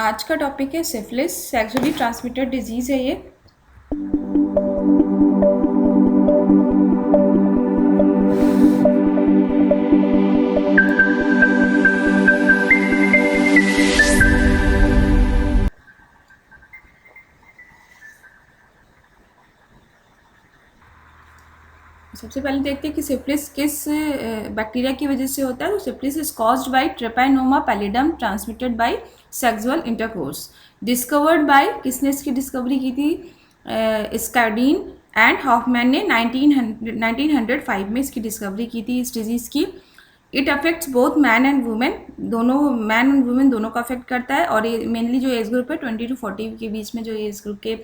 आज का टॉपिक है सिफिलिस, सेक्सुअली ट्रांसमिटेड डिजीज़ है ये। सबसे पहले देखते हैं कि सिफिलिस किस बैक्टीरिया की वजह से होता है। तो syphilis is caused by treponema pallidum transmitted by sexual intercourse. Discovered by, किसने इसकी डिस्कवरी की थी? स्कैडीन एंड हॉफमैन ने 1905 में इसकी डिस्कवरी की थी इस डिजीज़ की। It affects both man and women, दोनों मैन एंड वुमेन दोनों को अफेक्ट करता है। और ये मेनली जो एज ग्रुप है 20 to 40 के बीच में जो एज ग्रुप के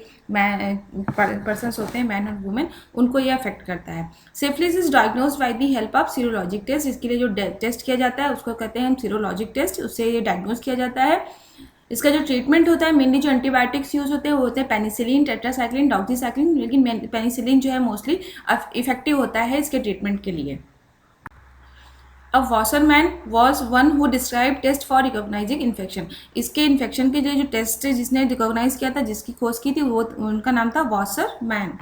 पर्सनस होते हैं, मैन एंड वुमेन, उनको ये अफेक्ट करता है। Syphilis is diagnose by the help of serologic test. इसके लिए जो टेस्ट किया जाता है उसको कहते हैं हम सीरोलॉजिक टेस्ट, उससे ये डायग्नोज किया जाता है। इसका जो ट्रीटमेंट होता है, मेनली जो एंटीबायोटिक्स यूज होते हैं वो होते हैं पेनिसिलिन, टेट्रासाइक्लिन, डॉक्सीसाइक्लिन, लेकिन पेनिसिलिन जो है मोस्टली इफेक्टिव होता है इसके ट्रीटमेंट के लिए। अब Wasserman was one who describe test for recognising infection. इसके इन्फेक्शन के लिए जो टेस्ट जिसने रिकॉग्नाइज किया था, जिसकी खोज की थी, वो उनका नाम था वॉसरमैन।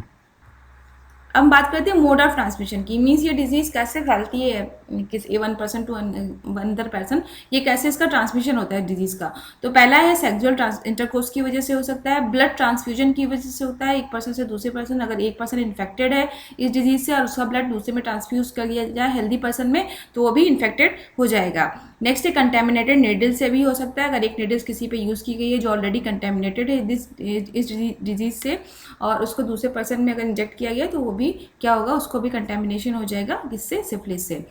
अब हम बात करते हैं मोड ऑफ ट्रांसमिशन की। मीन्स ये डिजीज कैसे फैलती है किस one person to another person, ये कैसे इसका ट्रांसमिशन होता है डिजीज का। तो पहला है सेक्सुअल इंटरकोर्स की वजह से हो सकता है, ब्लड ट्रांसफ्यूजन की वजह से होता है, एक पर्सन से दूसरे पर्सन। अगर एक पर्सन इन्फेक्टेड है इस डिजीज से और उसका ब्लड दूसरे में ट्रांसफ्यूज कर दिया जाए हेल्दी पर्सन में, तो वो भी इन्फेक्टेड हो जाएगा। नेक्स्ट है कंटेमिनेटेड नीडल से भी हो सकता है। अगर एक नीडल्स किसी पे यूज़ की गई है जो ऑलरेडी कंटेमिनेटेड है इस डिजीज से, और उसको दूसरे पर्सन में अगर इंजेक्ट किया गया तो वो भी क्या होगा, उसको भी कंटेमिनेशन हो जाएगा किससे, सिफिलिस से।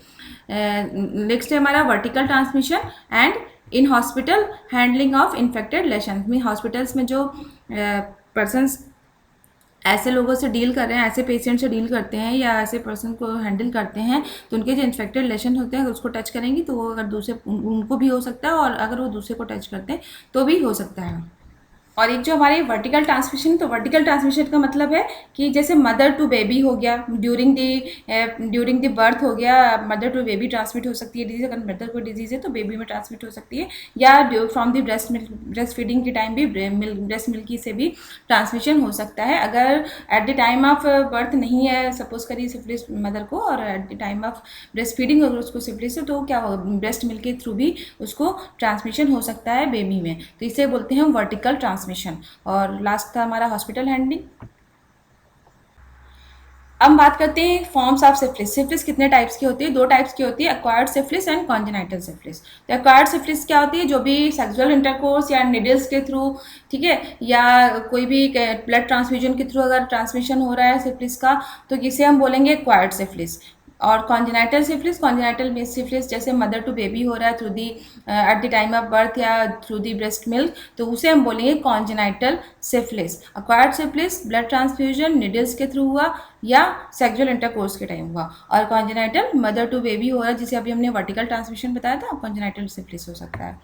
नेक्स्ट है हमारा vertical transmission and in hospital handling of infected lesion. में हॉस्पिटल्स में जो पर्सनस ऐसे लोगों से डील कर रहे हैं, ऐसे पेशेंट से डील करते हैं या ऐसे पर्सन को हैंडल करते हैं, तो उनके जो इन्फेक्टेड लेशन होते हैं उसको टच करेंगे तो वो अगर दूसरे उनको भी हो सकता है, और अगर वो दूसरे को टच करते हैं तो भी हो सकता है। और एक जो हमारे वर्टिकल ट्रांसमिशन, तो वर्टिकल ट्रांसमिशन का मतलब है कि जैसे मदर टू बेबी हो गया, ड्यूरिंग द बर्थ हो गया, मदर टू बेबी ट्रांसमिट हो सकती है डिजीज। अगर मदर को डिजीज है तो बेबी में ट्रांसमिट हो सकती है, या फ्रॉम द ब्रेस्ट फीडिंग के टाइम भी ब्रेस्ट मिल्की से भी ट्रांसमिशन हो सकता है। अगर at the time of birth नहीं है सपोज करिए सिफिलिस मदर को, और at the time of breast feeding अगर उसको सिफिलिस है, तो क्या होगा, ब्रेस्ट मिल्क के थ्रू भी उसको ट्रांसमिशन हो सकता है बेबी में। तो इसे बोलते हैं वर्टिकल ट्रांसमिशन। और लास्ट था हमारा हॉस्पिटल हैंडलिंग। अब हम बात करते हैं फॉर्म्स ऑफ सिफिलिस। सिफिलिस कितने टाइप्स की होती है? दो टाइप्स की होती है, acquired syphilis and congenital syphilis. तो एक्वायर्ड सिफिलिस क्या होती है? जो भी सेक्सुअल इंटरकोर्स या निडल्स के थ्रू, ठीक है, या कोई भी ब्लड ट्रांसफ्यूजन के थ्रू अगर ट्रांसमिशन हो रहा है सिफिलिस का, तो किसे हम बोलेंगे एक्वायर्ड सिफिलिस। और कॉन्जेनाइटल सिफिलिस, कॉन्जेनाइटल सिफिलिस जैसे मदर टू बेबी हो रहा है through the at the time of birth या थ्रू दी ब्रेस्ट मिल्क, तो उसे हम बोलेंगे congenital syphilis. Acquired syphilis blood transfusion needles के थ्रू हुआ या सेक्सुअल इंटरकोर्स के टाइम हुआ। और कॉन्जेनाइटल मदर टू बेबी हो रहा है, जिसे अभी हमने वर्टिकल ट्रांसमिशन बताया था, कॉन्जेनाइटल सिफिलिस हो सकता है।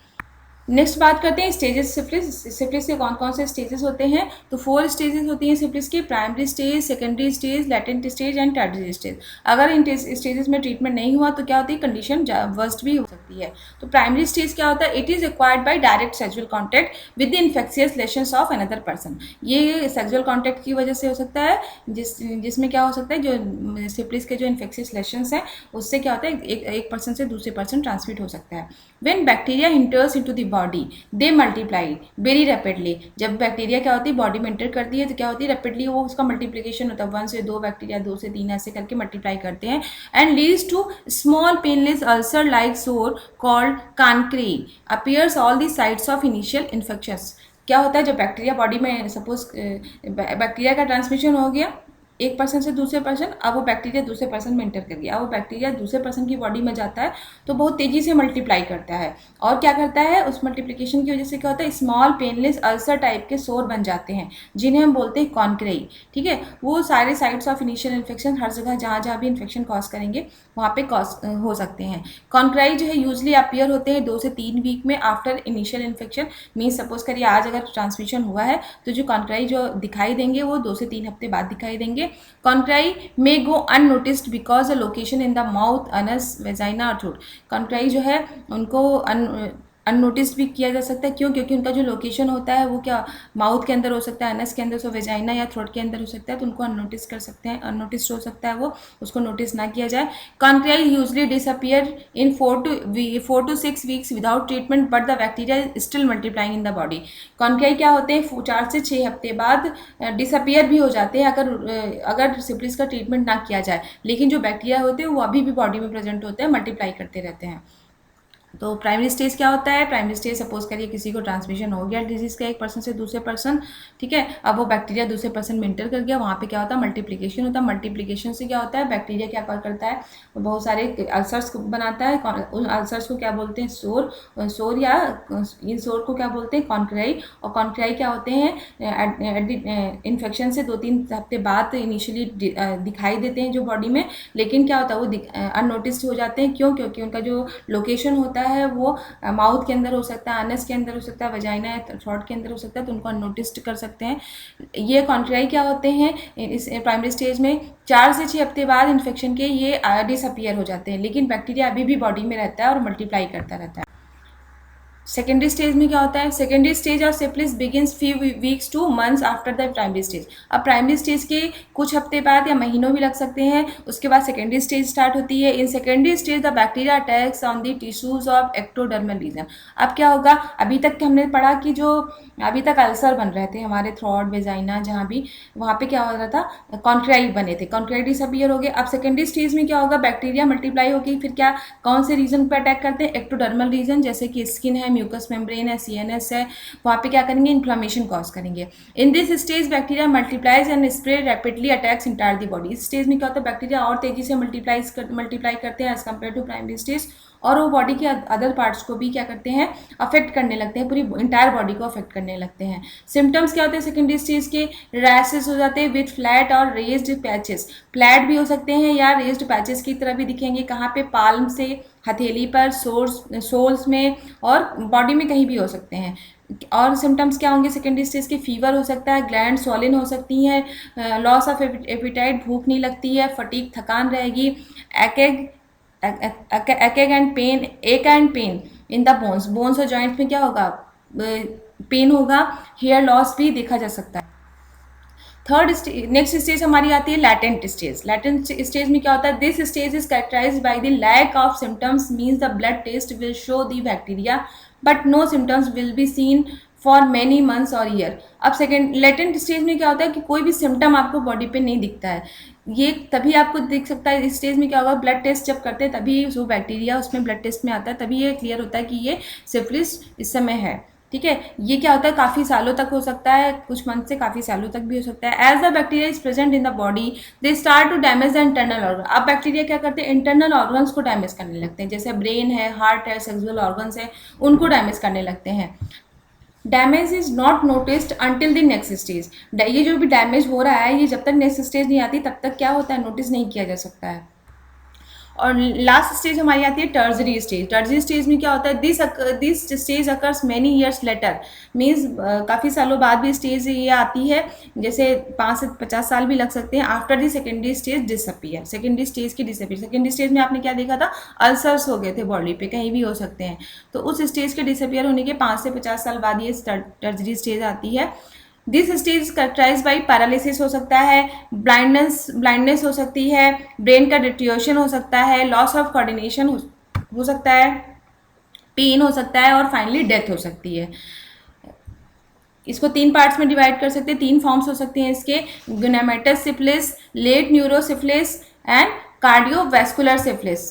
नेक्स्ट बात करते हैं स्टेजेस सिफिलिस। सिफिलिस के कौन कौन से स्टेजेस होते हैं? तो 4 स्टेजेस होती हैं सिफिलिस के, primary stage, secondary stage, latent stage and tertiary stage. अगर इन स्टेजेस में ट्रीटमेंट नहीं हुआ तो क्या होती है, कंडीशन वर्स्ट भी हो सकती है। तो प्राइमरी स्टेज क्या होता है? It is acquired by direct sexual contact with the infectious lesions of another person. ये सेक्सुअल कॉन्टैक्ट की वजह से हो सकता है, जिसमें क्या हो सकता है, जो सिफिलिस के जो इन्फेक्शियस लेशंस हैं उससे क्या होता है, एक पर्सन से दूसरे पर्सन ट्रांसमिट हो सकता है। When bacteria इंटर्स into the body they multiply very rapidly. जब बैक्टीरिया क्या होती है बॉडी में एंटर करती है तो क्या होती है, रैपिडली वो उसका मल्टीप्लिकेशन होता है, 1 से 2 बैक्टीरिया, 2 से 3 ऐसे करके मल्टीप्लाई करते हैं। And leads to small painless ulcer like sore called chancre appears all the sites of initial infections. क्या होता है, जब बैक्टीरिया बॉडी में सपोज बैक्टीरिया का ट्रांसमिशन हो गया एक पर्सन से दूसरे पर्सन, अब वो बैक्टीरिया दूसरे पर्सन में एंटर कर गया, अब वो बैक्टीरिया दूसरे पर्सन की बॉडी में जाता है तो बहुत तेज़ी से मल्टीप्लाई करता है। और क्या करता है, उस मल्टीप्लिकेशन की वजह से क्या होता है, स्मॉल पेनलेस अल्सर टाइप के सोर बन जाते हैं, जिन्हें हम बोलते हैं कॉन्क्रेई। ठीक है, वो सारे साइट्स ऑफ इनिशियल इन्फेक्शन, हर जगह जहाँ जहाँ भी इन्फेक्शन कॉज करेंगे वहाँ पे कॉज हो सकते हैं। कॉन्क्राई जो है यूजली अपीयर होते हैं 2 से 3 वीक में after initial infection. Means suppose करिए आज अगर ट्रांसमिशन हुआ है तो जो कॉन्क्राई जो दिखाई देंगे वो 2 से 3 हफ्ते बाद दिखाई देंगे। Chancre may go unnoticed because the location in the mouth, anus, vagina और थ्रोट। कॉन्क्राई जो है उनको अननोटिस भी किया जा सकता है। क्यों? क्योंकि उनका जो लोकेशन होता है वो क्या माउथ के अंदर हो सकता है, एनएस के अंदर, सो वेजाइना या थ्रोट के अंदर हो सकता है, तो उनको अननोटिस कर सकते हैं, अननोटिस हो सकता है वो, उसको नोटिस ना किया जाए। Chancre usually disappear in 4 to 6 weeks without treatment but the bacteria is still multiplying in the body. Chancre क्या होते हैं 4 से 6 हफ्ते बाद डिसअपियर भी हो जाते हैं अगर सिफिलिस का ट्रीटमेंट ना किया जाए, लेकिन जो बैक्टीरिया होते हैं वो अभी भी बॉडी में प्रेजेंट होते हैं, मल्टीप्लाई करते रहते हैं। तो प्राइमरी स्टेज क्या होता है? प्राइमरी स्टेज सपोज करिए किसी को ट्रांसमिशन हो गया डिजीज का एक पर्सन से दूसरे पर्सन, ठीक है, अब वो बैक्टीरिया दूसरे पर्सन में इंटर कर गया, वहाँ पे क्या होता है मल्टीप्लिकेशन होता है। मल्टीप्लिकेशन से क्या होता है बैक्टीरिया क्या करता है, बहुत सारे अल्सर्स बनाता है। उन अल्सर्स को क्या बोलते हैं? सोर या इन सोर को क्या बोलते हैं? कॉन्क्रियाई। और कॉन्क्रियाई क्या होते हैं इन्फेक्शन से 2-3 हफ्ते बाद इनिशियली दिखाई देते हैं जो बॉडी में, लेकिन क्या होता है वो अननोटिस्ड हो जाते हैं। क्यों? क्योंकि उनका जो लोकेशन होता है वो माउथ के अंदर हो सकता है, अनस के अंदर हो सकता है, वजाइना या थ्रोट के अंदर हो सकता है, तो उनको अननोटिस्ड कर सकते हैं। ये कॉन्ट्राई क्या होते हैं इस प्राइमरी स्टेज में 4 से 6 हफ्ते बाद इन्फेक्शन के ये डिसअपियर हो जाते हैं, लेकिन बैक्टीरिया अभी भी बॉडी में रहता है और मल्टीप्लाई करता रहता है। सेकेंडरी स्टेज में क्या होता है? Secondary stage of syphilis begins few weeks two months after the primary stage. अब प्राइमरी स्टेज के कुछ हफ्ते बाद या महीनों भी लग सकते हैं, उसके बाद सेकेंडरी स्टेज स्टार्ट होती है। In secondary stage the bacteria attacks on the tissues of ectodermal region. अब क्या होगा, अभी तक हमने पढ़ा कि जो अभी तक अल्सर बन रहे थे हमारे थ्रोट वेजाइना जहाँ भी, वहाँ पे क्या हो रहा था कॉन्ट्राई बने थे, कॉन्ट्राई डिसअपियर हो गए। अब सेकेंडरी स्टेज में क्या होगा, बैक्टीरिया मल्टीप्लाई होगी, फिर क्या कौन से रीजन पर अटैक करते हैं? एक्टोडर्मल रीजन, जैसे कि स्किन है, म्यूकस मेम्ब्रेन है, सीएनएस है, वहाँ पे क्या करेंगे इन्फ्लामेशन कॉज करेंगे। In this stage bacteria multiplies and spread rapidly attacks entire the body. इस स्टेज में क्या होता है बैक्टीरिया और तेजी से मल्टीप्लाई करते हैं as compare to primary stage, और वो बॉडी के अदर पार्ट्स को भी क्या करते हैं अफेक्ट करने लगते हैं, पूरी इंटायर बॉडी को अफेक्ट करने लगते हैं। सिम्टम्स क्या होते हैं सेकेंडरी स्टेज के? रैशेस हो जाते हैं विथ फ्लैट और रेज्ड पैचेस। फ्लैट भी हो सकते हैं या रेज्ड पैचेस की तरह भी दिखेंगे। कहाँ पे? पाल्म से हथेली पर, सोल्स में और बॉडी में कहीं भी हो सकते हैं। और सिम्टम्स क्या होंगे सेकेंडरी स्टेज के? फीवर हो सकता है, ग्लैंड स्वॉलिन हो सकती है, लॉस ऑफ एपिटाइट, भूख नहीं लगती है, फटीक थकान रहेगी, एक and pain in the bones और जॉइंट्स में क्या होगा पेन होगा, हेयर लॉस भी देखा जा सकता है। नेक्स्ट स्टेज हमारी आती है लैटेंट स्टेज। लैटेंट स्टेज में क्या होता है? This stage is characterised by the lack of symptoms, means the blood test will show the bacteria but no symptoms will be seen for many months और year. अब second latent stage में क्या होता है कि कोई भी सिम्टम आपको बॉडी पे नहीं दिखता है, ये तभी आपको दिख सकता है। इस स्टेज में क्या होगा, ब्लड टेस्ट जब करते हैं तभी जो बैक्टीरिया उसमें ब्लड टेस्ट में आता है, तभी ये क्लियर होता है कि ये सिफिलिस इस समय है। ठीक है, ये क्या होता है काफ़ी सालों तक हो सकता है, कुछ मंथ से काफ़ी सालों तक भी हो सकता है। As the bacteria is present in the body they start to damage the internal organ. अब बैक्टीरिया क्या करते हैं इंटरनल ऑर्गन्स को डैमेज करने लगते हैं, जैसे ब्रेन है, हार्ट है, सेक्सुअल ऑर्गन्स है, उनको डैमेज करने लगते हैं। Damage is not noticed until the next stage. ये जो भी डैमेज हो रहा है ये जब तक नेक्स्ट स्टेज नहीं आती तब तक क्या होता है नोटिस नहीं किया जा सकता है। और लास्ट स्टेज हमारी आती है टर्जरी स्टेज। टर्जरी स्टेज में क्या होता है this stage occurs many years later, means काफ़ी सालों बाद भी स्टेज ये आती है, जैसे 5 से 50 साल भी लग सकते हैं। After the secondary stage disappear, secondary stage की डिसअपियर। सेकेंडरी स्टेज में आपने क्या देखा था अल्सर्स हो गए थे बॉडी पे, कहीं भी हो सकते हैं, तो उस स्टेज के डिसअपियर होने के 5 से 50 साल बाद ये टर्जरी स्टेज आती है। This stage characterise by paralysis हो सकता है, ब्लाइंडनेस हो सकती है, ब्रेन का डिट्रियोशन हो सकता है, लॉस ऑफ कोऑर्डिनेशन हो सकता है, पेन हो सकता है और फाइनली डेथ हो सकती है। इसको 3 पार्ट्स में डिवाइड कर सकते हैं, 3 फॉर्म्स हो सकते हैं इसके, gummatous syphilis, late neurosyphilis and cardiovascular syphilis.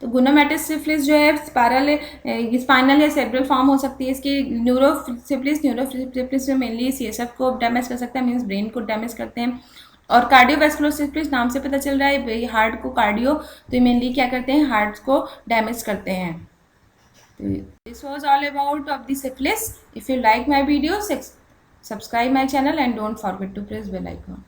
तो गुनामेटस सिफिलिस जो है स्पाइनल या सेरेब्रल फॉर्म हो सकती है इसकी। न्यूरोसिफिलिस में मेनली सीएसएफ को डैमेज कर सकता है, मीन्स ब्रेन को डैमेज करते हैं। और कार्डियोवैस्कुलर सिफिलिस नाम से पता चल रहा है हार्ट को कार्डियो, तो ये मेनली क्या करते हैं हार्ट को डैमेज करते हैं। This was all about of the syphilis. If you like my video subscribe my channel and don't forget to press bell icon.